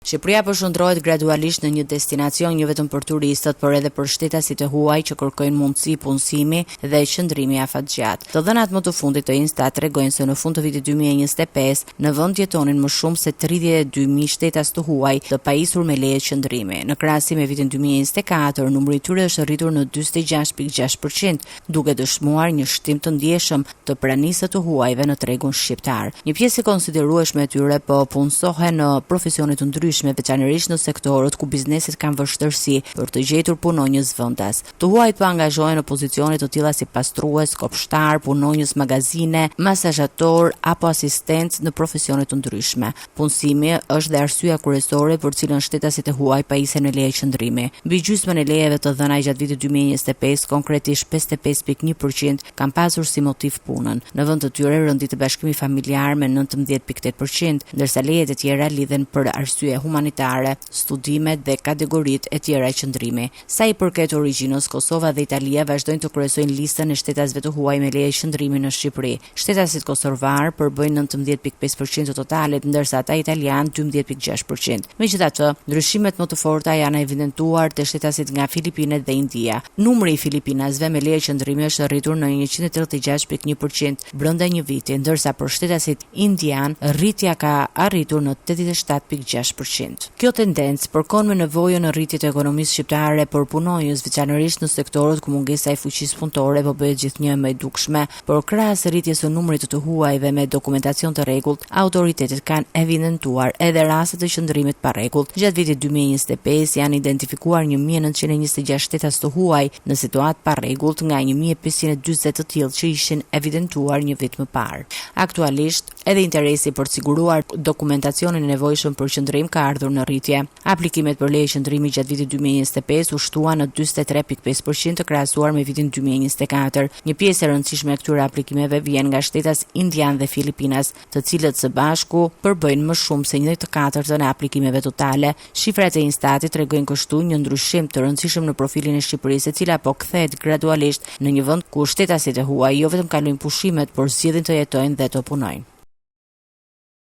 Shqipëria përshëndrohet gradualisht në një destinacion jo vetëm për turistët, por edhe për shtetasit e huaj që kërkojnë mundësi punësimi dhe qëndrimi afatgjatë. Të dhënat më të fundit të Instat tregojnë se në fund të vitit 2025 në vend jetonin më shumë se 32.000 shtetas të huaj të pajisur me leje qëndrimi. Në krahasim me vitin 2024, numri i tyre është rritur në 46.6%, duke dëshmuar një shtim të ndjeshëm të pranisë të huajve në tregun shqiptar. Një pjesë e konsiderueshme e tyre po punësohen në profesione të ndryshme, veçanërisht në sektorët ku bizneset kanë vështirësi për të gjetur punonjës vendas. Të huajt po angazhohen në pozicione të tilla si pastrues, kopshtar, punonjës magazine, masazhator apo asistent në profesione të ndryshme. Punësimi është dhe arsyeja kryesore për cilën shtetasit e huaj pajisen me leje qëndrimi. Mbi gjysmën e lejeve të dhëna gjatë vitit 2025, konkretisht 55.1% kanë pasur si motiv punën. Në vend të tyre rëndit të bashkimi familjar me 19.8%, ndërsa lejet e tjera lidhen për arsye humanitare, studimet dhe kategoritë e tjera qëndrimi. Sa i përket origjinës, Kosova dhe Italia vazhdojnë të kryesojnë listën e shtetasve të huaj me leje qëndrimi në Shqipëri. Shtetasit kosovar përbëjnë 19.5% të totalit, ndërsa ata italian 12.6%. Megjithatë, ndryshimet më të forta janë evidentuar te shtetasit nga Filipinet dhe India. Numri i filipinasve me leje qëndrimi është rritur në 136.1% brenda një viti, ndërsa për shtetasit indian rritja ka arritur në 87.6%. Kjo tendencë përkon me nevojën në rritje të ekonomisë shqiptare për punonjës, veçanërisht në sektorët ku mungesa e fuqisë punëtore po bëhet gjithnjë më e dukshme, por krahas rritjes së numrit të huajve me dokumentacion të rregullt, autoritetet kanë evidentuar edhe raste të qëndrimit pa rregullt. Gjatë vitit 2025 janë identifikuar 1926 shtetas të huaj në situatë pa rregullt nga 1540 të tillë që ishin evidentuar një vit më parë. Aktualisht, edhe interesi për të siguruar dokumentacionin e nevojshëm për qëndrim ka ardhur në rritje. Aplikimet për leje qëndrimi gjatë vitit 2025 u shtuan në 43.5% të krahasuar me vitin 2024. Një pjesë e rëndësishme e këtyre aplikimeve vjen nga shtetas indian dhe Filipinas, të cilët së bashku përbëjnë më shumë se 1/4 e aplikimeve totale. Shifrat e Instatit tregojnë kështu një ndryshim të rëndësishëm në profilin e Shqipërisë, e cila po kthehet gradualisht në një vend ku shtetasit e huaj jo vetëm kalojnë pushimet, por zgjedhin të jetojnë dhe të punojnë.